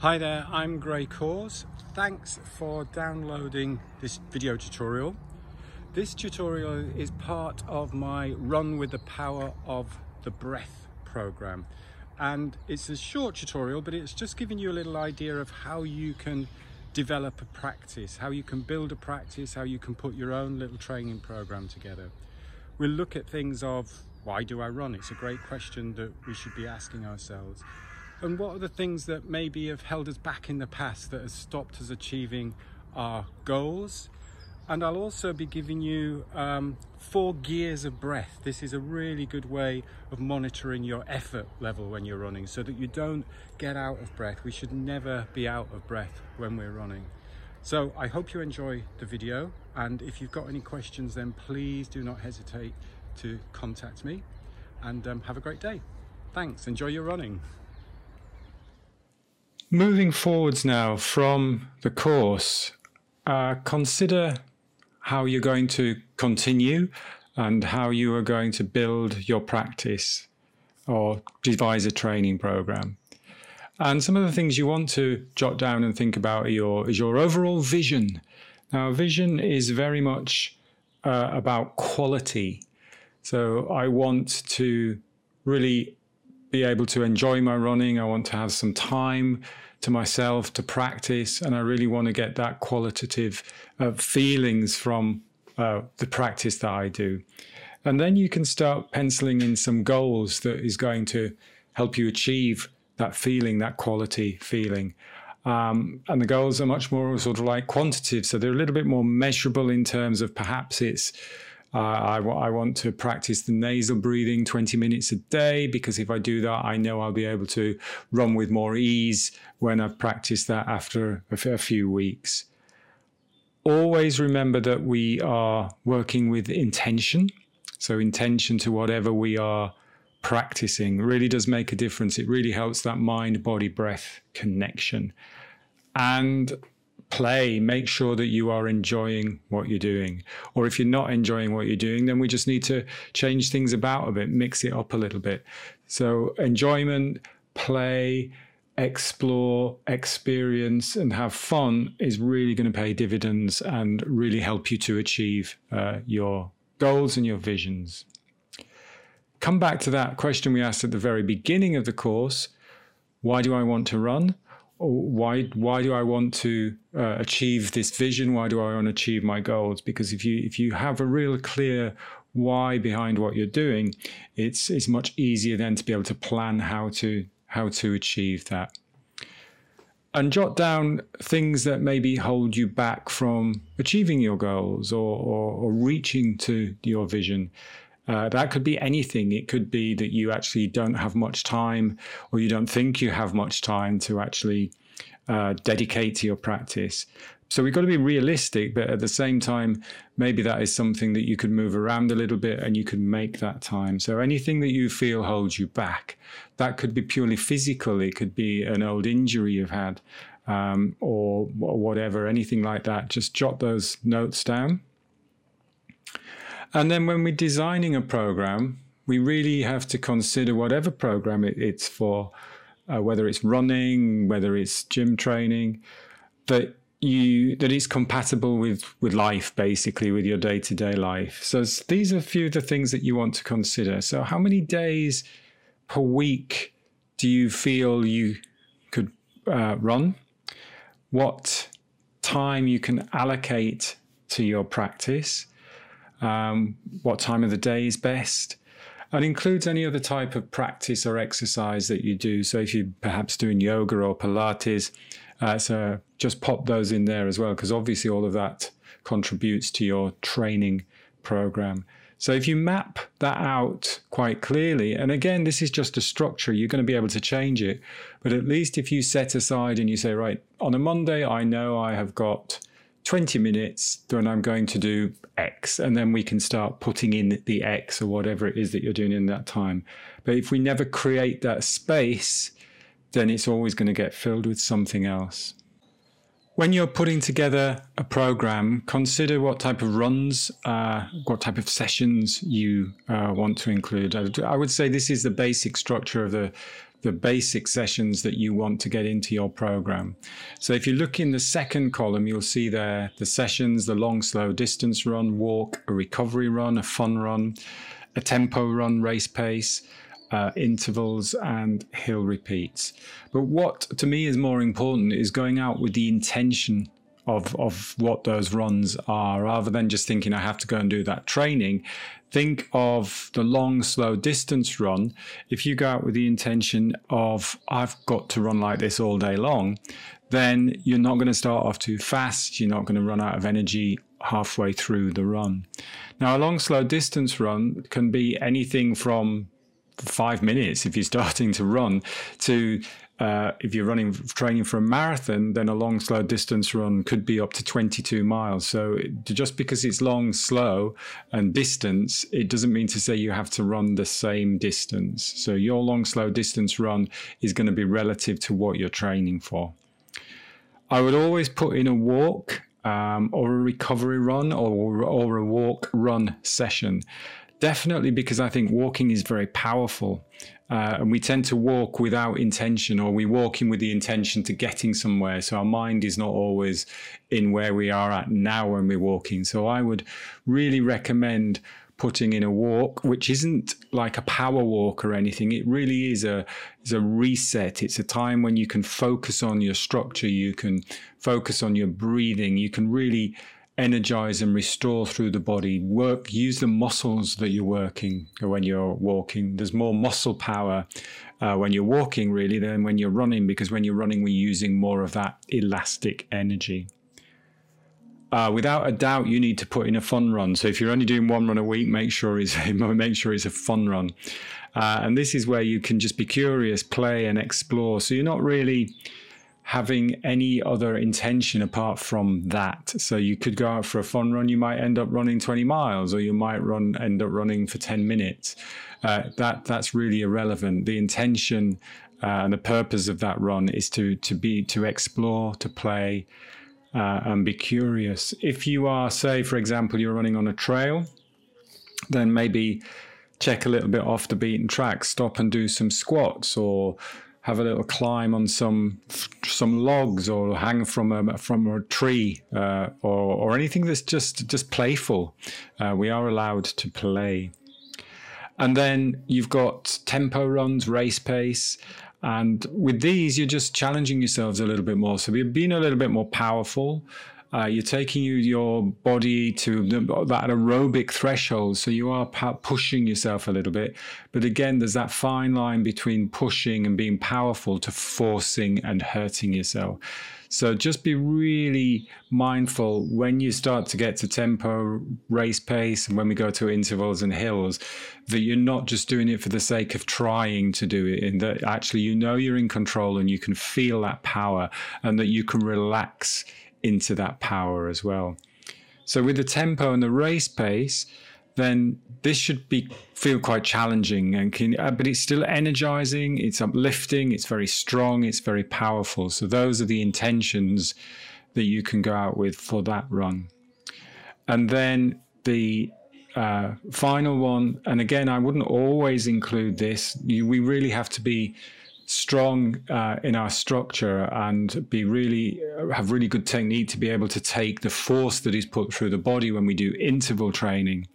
Hi there, I'm Caws. Thanks for downloading this video tutorial. This tutorial is part of my Run with the Power of the Breath program. And it's a short tutorial, but it's just giving you a little idea of how you can develop a practice, how you can build a practice, how you can put your own little training program together. We'll look at things of, why do I run? It's a great question that we should be asking ourselves. And what are the things that maybe have held us back in the past that has stopped us achieving our goals? And I'll also be giving you 4 gears of breath. This is a really good way of monitoring your effort level when you're running so that you don't get out of breath. We should never be out of breath when we're running. So I hope you enjoy the video. And if you've got any questions, then please do not hesitate to contact me, and have a great day. Thanks, enjoy your running. Moving forwards now from the course, consider how you're going to continue and how you are going to build your practice or devise a training program. And some of the things you want to jot down and think about is your overall vision. Now, vision is very much about quality. So I want to really be able to enjoy my running. I want to have some time to myself to practice, and I really want to get that qualitative feelings from the practice that I do. And then you can start penciling in some goals that is going to help you achieve that feeling, that quality feeling. And the goals are much more sort of like quantitative, so they're a little bit more measurable in terms of perhaps it's I want to practice the nasal breathing 20 minutes a day, because if I do that, I know I'll be able to run with more ease when I've practiced that after a few weeks. Always remember that we are working with intention. So intention to whatever we are practicing really does make a difference. It really helps that mind, body, breath connection. And play, make sure that you are enjoying what you're doing. Or if you're not enjoying what you're doing, then we just need to change things about a bit, mix it up a little bit. So enjoyment, play, explore, experience, and have fun is really going to pay dividends and really help you to achieve your goals and your visions. Come back to that question we asked at the very beginning of the course. Why do I want to run? Why do I want to achieve this vision? Why do I want to achieve my goals? Because if you have a real clear why behind what you're doing, it's much easier then to be able to plan how to achieve that. And jot down things that maybe hold you back from achieving your goals or reaching to your vision. That could be anything. It could be that you actually don't have much time, or you don't think you have much time to actually dedicate to your practice. So we've got to be realistic, but at the same time, maybe that is something that you could move around a little bit and you could make that time. So anything that you feel holds you back, that could be purely physical. It could be an old injury you've had, or whatever, anything like that. Just jot those notes down. And then when we're designing a program, we really have to consider whatever program it's for, whether it's running, whether it's gym training, that it's compatible with life, basically, with your day-to-day life. So these are a few of the things that you want to consider. So how many days per week do you feel you could run? What time you can allocate to your practice? What time of the day is best, and includes any other type of practice or exercise that you do. So if you're perhaps doing yoga or Pilates, so just pop those in there as well, because obviously all of that contributes to your training program. So if you map that out quite clearly, and again, this is just a structure, you're going to be able to change it, but at least if you set aside and you say, right, on a Monday, I know I have got 20 minutes, then I'm going to do X, and then we can start putting in the X or whatever it is that you're doing in that time. But if we never create that space, then it's always going to get filled with something else. When you're putting together a program, consider what type of runs, what type of sessions you want to include. I would say this is the basic structure of the basic sessions that you want to get into your program. So if you look in the second column, you'll see there the sessions: the long, slow distance run, walk, a recovery run, a fun run, a tempo run, race pace, intervals, and hill repeats. But what to me is more important is going out with the intention of what those runs are, rather than just thinking I have to go and do that training. Think of the long, slow distance run. If you go out with the intention of I've got to run like this all day long, then you're not going to start off too fast. You're not going to run out of energy halfway through the run. Now, a long, slow distance run can be anything from 5 minutes if you're starting to run to if you're training for a marathon, then a long, slow distance run could be up to 22 miles. So just because it's long, slow, and distance, it doesn't mean to say you have to run the same distance. So your long, slow distance run is going to be relative to what you're training for. I would always put in a walk or a recovery run or a walk-run session. Definitely, because I think walking is very powerful. And we tend to walk without intention, or we walk in with the intention to getting somewhere. So our mind is not always in where we are at now when we're walking. So I would really recommend putting in a walk, which isn't like a power walk or anything. It really is a reset. It's a time when you can focus on your structure. You can focus on your breathing. You can really energize and restore through the body. Use the muscles that you're working when you're walking. There's more muscle power when you're walking really than when you're running, because when you're running, we're using more of that elastic energy. Without a doubt, you need to put in a fun run. So if you're only doing one run a week, make sure it's a fun run. And this is where you can just be curious, play and explore. So you're not really having any other intention apart from that. So you could go out for a fun run, you might end up running 20 miles, or you might end up running for 10 minutes. That's really irrelevant. The intention and the purpose of that run is to explore, to play, and be curious. If you are, say, for example, you're running on a trail, then maybe check a little bit off the beaten track, stop and do some squats, or have a little climb on some logs, or hang from a tree, or anything that's just playful. We are allowed to play. And then you've got tempo runs, race pace. And with these, you're just challenging yourselves a little bit more. So you're being a little bit more powerful. You're taking your body to that aerobic threshold. So you are pushing yourself a little bit. But again, there's that fine line between pushing and being powerful to forcing and hurting yourself. So just be really mindful when you start to get to tempo, race pace, and when we go to intervals and hills, that you're not just doing it for the sake of trying to do it, and that actually you're in control and you can feel that power, and that you can relax into that power as well. So with the tempo and the race pace, then this should feel quite challenging, but it's still energizing, it's uplifting, it's very strong, it's very powerful. So those are the intentions that you can go out with for that run. And then the final one, and again, I wouldn't always include this. We really have to be strong in our structure and have really good technique to be able to take the force that is put through the body when we do interval training.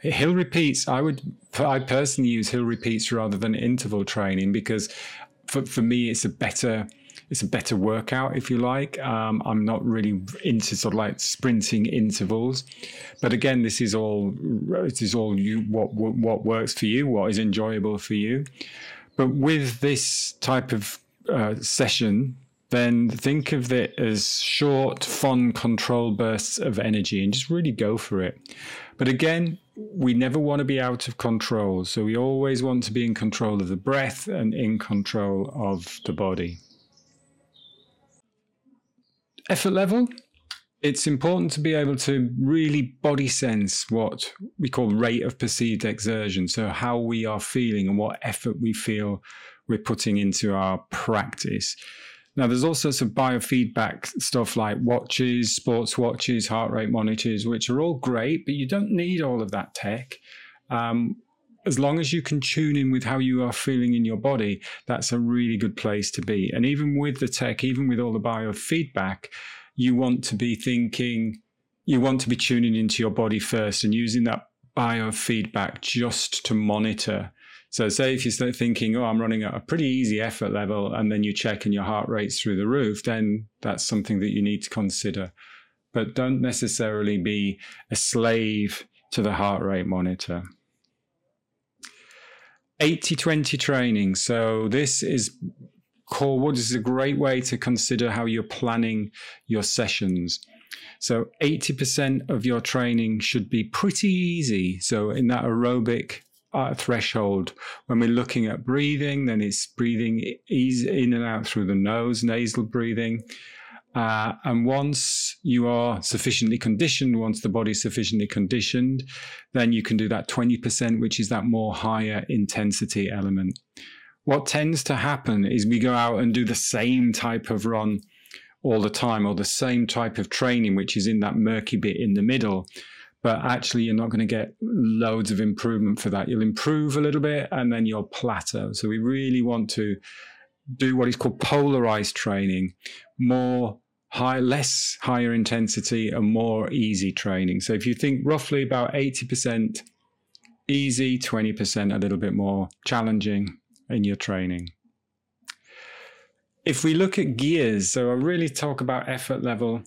Hill repeats, I personally use hill repeats rather than interval training, because for me it's a better workout, if you like. I'm not really into sort of like sprinting intervals, but again, this is all what works for you, what is enjoyable for you. But with this type of session, then think of it as short, fun, controlled bursts of energy, and just really go for it. But again, we never want to be out of control. So we always want to be in control of the breath and in control of the body. Effort level. It's important to be able to really body sense what we call rate of perceived exertion. So how we are feeling and what effort we feel we're putting into our practice. Now, there's all sorts of biofeedback stuff like watches, sports watches, heart rate monitors, which are all great, but you don't need all of that tech. As long as you can tune in with how you are feeling in your body, that's a really good place to be. And even with the tech, even with all the biofeedback, you want to be tuning into your body first and using that biofeedback just to monitor. So say if you start thinking, oh, I'm running at a pretty easy effort level, and then you check and your heart rate's through the roof, then that's something that you need to consider. But don't necessarily be a slave to the heart rate monitor. 80-20 training. So this is a great way to consider how you're planning your sessions. So 80% of your training should be pretty easy. So in that aerobic threshold, when we're looking at breathing, then it's breathing easy in and out through the nose, nasal breathing. And once you are sufficiently conditioned, once the body's sufficiently conditioned, then you can do that 20%, which is that more higher intensity element. What tends to happen is we go out and do the same type of run all the time, or the same type of training, which is in that murky bit in the middle. But actually, you're not going to get loads of improvement for that. You'll improve a little bit and then you'll plateau. So we really want to do what is called polarized training, less higher intensity and more easy training. So if you think roughly about 80% easy, 20% a little bit more challenging in your training. If we look at gears, so I really talk about effort level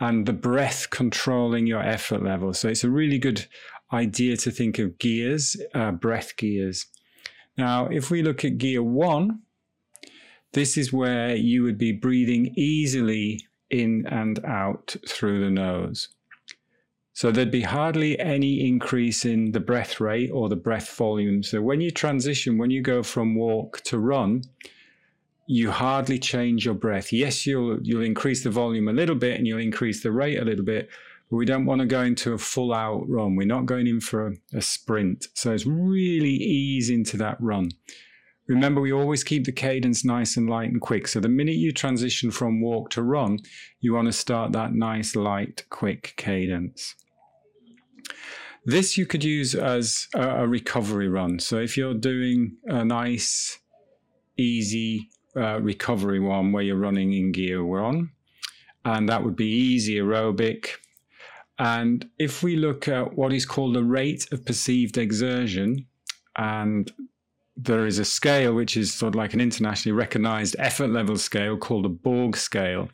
and the breath controlling your effort level. So it's a really good idea to think of gears, breath gears. Now, if we look at gear 1, this is where you would be breathing easily in and out through the nose. So there'd be hardly any increase in the breath rate or the breath volume. So when you transition, when you go from walk to run, you hardly change your breath. Yes, you'll increase the volume a little bit and you'll increase the rate a little bit, but we don't want to go into a full out run. We're not going in for a sprint. So it's really ease into that run. Remember, we always keep the cadence nice and light and quick. So the minute you transition from walk to run, you want to start that nice, light, quick cadence. This you could use as a recovery run. So if you're doing a nice, easy recovery one where you're running in gear 1, and that would be easy aerobic. And if we look at what is called the rate of perceived exertion, and there is a scale which is sort of like an internationally recognized effort level scale called the Borg scale.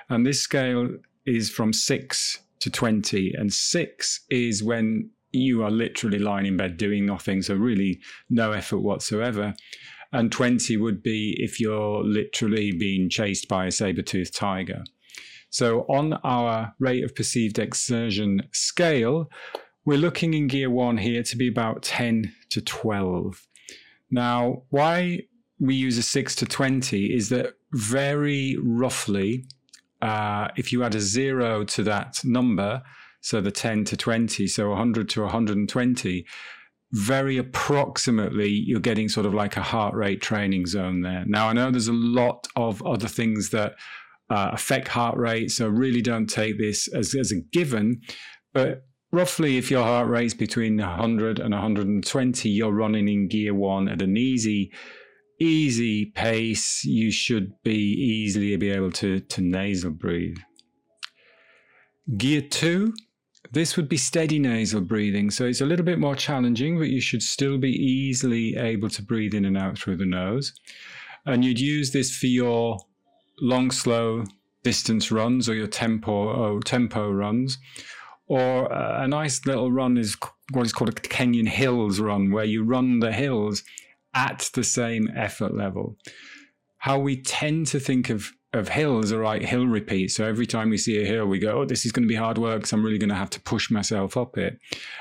And this scale is from 6 to 20. And 6 is when you are literally lying in bed doing nothing. So really no effort whatsoever. And 20 would be if you're literally being chased by a saber-toothed tiger. So on our rate of perceived exertion scale, we're looking in gear 1 here to be about 10 to 12. Now, why we use a 6 to 20 is that very roughly, if you add a 0 to that number, so the 10 to 20, so 100 to 120, very approximately, you're getting sort of like a heart rate training zone there. Now, I know there's a lot of other things that affect heart rate, so really don't take this as a given, but roughly, if your heart rate's between 100 and 120, you're running in gear 1 at an easy pace. You should easily be able to nasal breathe. Gear 2, this would be steady nasal breathing. So it's a little bit more challenging, but you should still be easily able to breathe in and out through the nose. And you'd use this for your long, slow distance runs or your tempo runs. Or a nice little run is what is called a Kenyan hills run, where you run the hills at the same effort level. How we tend to think of hills are like hill repeats. So every time we see a hill, we go, oh, this is going to be hard work, so I'm really going to have to push myself up it.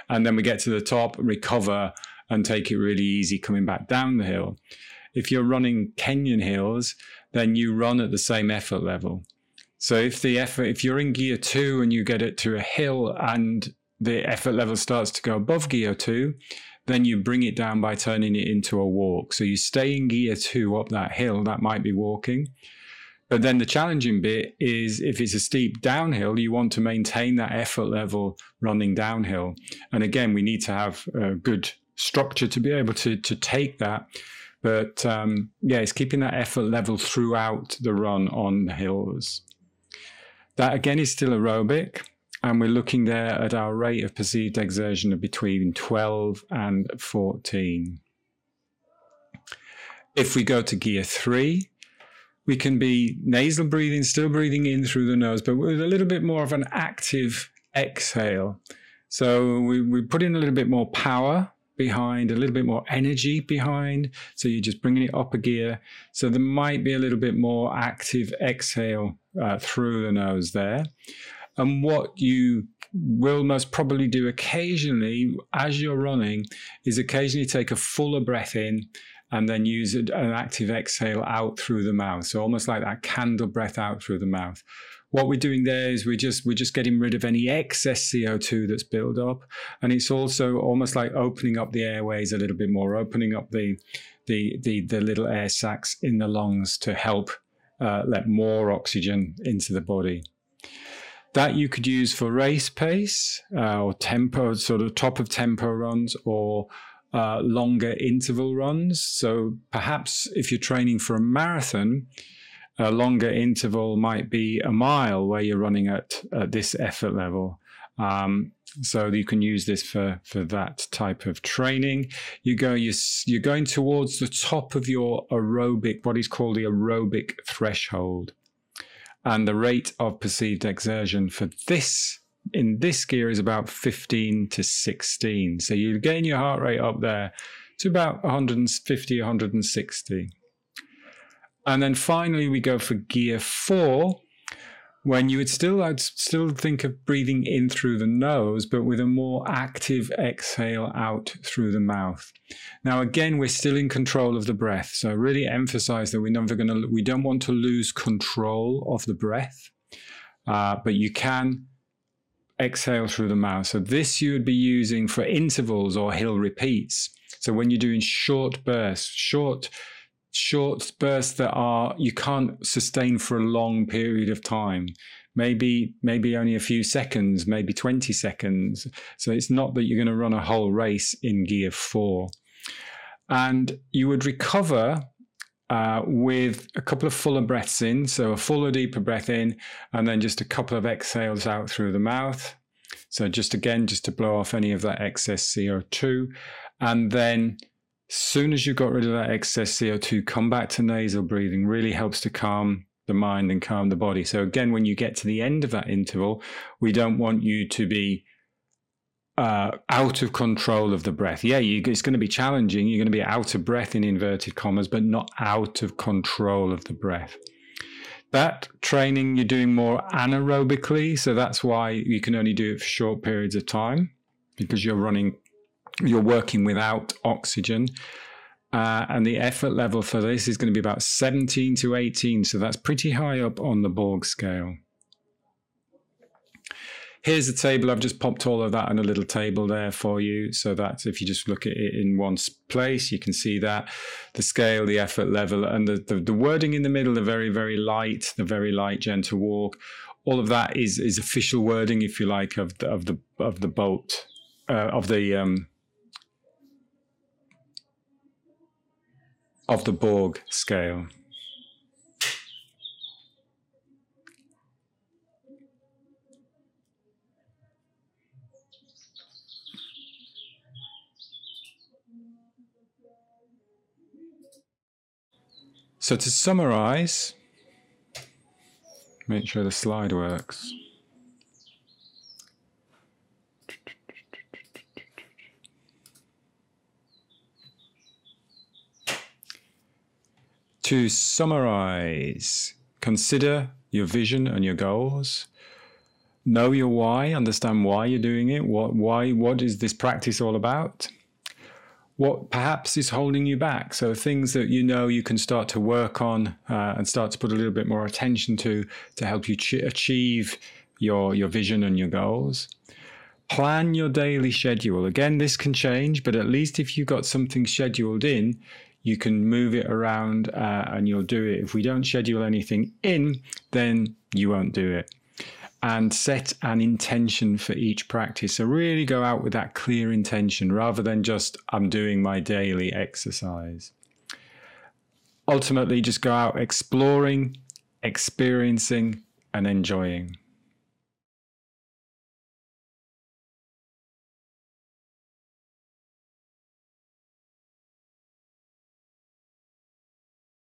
And then we get to the top, recover, and take it really easy coming back down the hill. If you're running Kenyan hills, then you run at the same effort level. So if you're in gear 2 and you get it to a hill and the effort level starts to go above gear 2, then you bring it down by turning it into a walk. So you stay in gear 2 up that hill, that might be walking. But then the challenging bit is if it's a steep downhill, you want to maintain that effort level running downhill. And again, we need to have a good structure to be able to take that. But yeah, it's keeping that effort level throughout the run on the hills. That again is still aerobic. And we're looking there at our rate of perceived exertion of between 12 and 14. If we go to gear 3, we can be nasal breathing, still breathing in through the nose, but with a little bit more of an active exhale. So we put in a little bit more power behind, a little bit more energy behind. So you're just bringing it up a gear. So there might be a little bit more active exhale through the nose there. And what you will most probably do occasionally as you're running is occasionally take a fuller breath in and then use an active exhale out through the mouth. So almost like that candle breath out through the mouth. What we're doing there is we're just getting rid of any excess CO2 that's built up. And it's also almost like opening up the airways a little bit more, opening up the little air sacs in the lungs to help let more oxygen into the body. That you could use for race pace or tempo, sort of top of tempo runs, or longer interval runs. So perhaps if you're training for a marathon, a longer interval might be a mile where you're running at this effort level. So you can use this for that type of training. You're going towards the top of your aerobic, what is called the aerobic threshold. And the rate of perceived exertion for this, in this gear, is about 15 to 16. So you gain your heart rate up there to about 150, 160. And then finally, we go for gear 4, when you would I'd still think of breathing in through the nose, but with a more active exhale out through the mouth. Now, again, we're still in control of the breath. So really emphasize that we don't want to lose control of the breath, but you can exhale through the mouth. So this you would be using for intervals or hill repeats. So when you're doing short bursts, short bursts that you can't sustain for a long period of time, maybe only a few seconds, maybe 20 seconds. So it's not that you're going to run a whole race in gear 4. And you would recover with a couple of fuller breaths in, so a fuller, deeper breath in, and then just a couple of exhales out through the mouth. So just to blow off any of that excess CO2. And then as soon as you've got rid of that excess CO2, come back to nasal breathing. Really helps to calm the mind and calm the body. So again, when you get to the end of that interval, we don't want you to be out of control of the breath. Yeah, it's going to be challenging. You're going to be out of breath in inverted commas, but not out of control of the breath. That training you're doing more anaerobically, so that's why you can only do it for short periods of time, because you're working without oxygen. And the effort level for this is going to be about 17 to 18. So that's pretty high up on the Borg scale. Here's a table. I've just popped all of that in a little table there for you. So that if you just look at it in one place, you can see that the scale, the effort level, and the wording in the middle, the very, very light, gentle walk. All of that is official wording, if you like, of the bolt, of the Borg scale. So to summarize, make sure the slide works. To summarize, consider your vision and your goals. Know your why, understand why you're doing it. What is this practice all about? What perhaps is holding you back? So things that you can start to work on and start to put a little bit more attention to help you achieve your vision and your goals. Plan your daily schedule. Again, this can change, but at least if you've got something scheduled in, You can move it around and you'll do it. If we don't schedule anything in, then you won't do it. And set an intention for each practice. So really go out with that clear intention rather than just, I'm doing my daily exercise. Ultimately, just go out exploring, experiencing, and enjoying.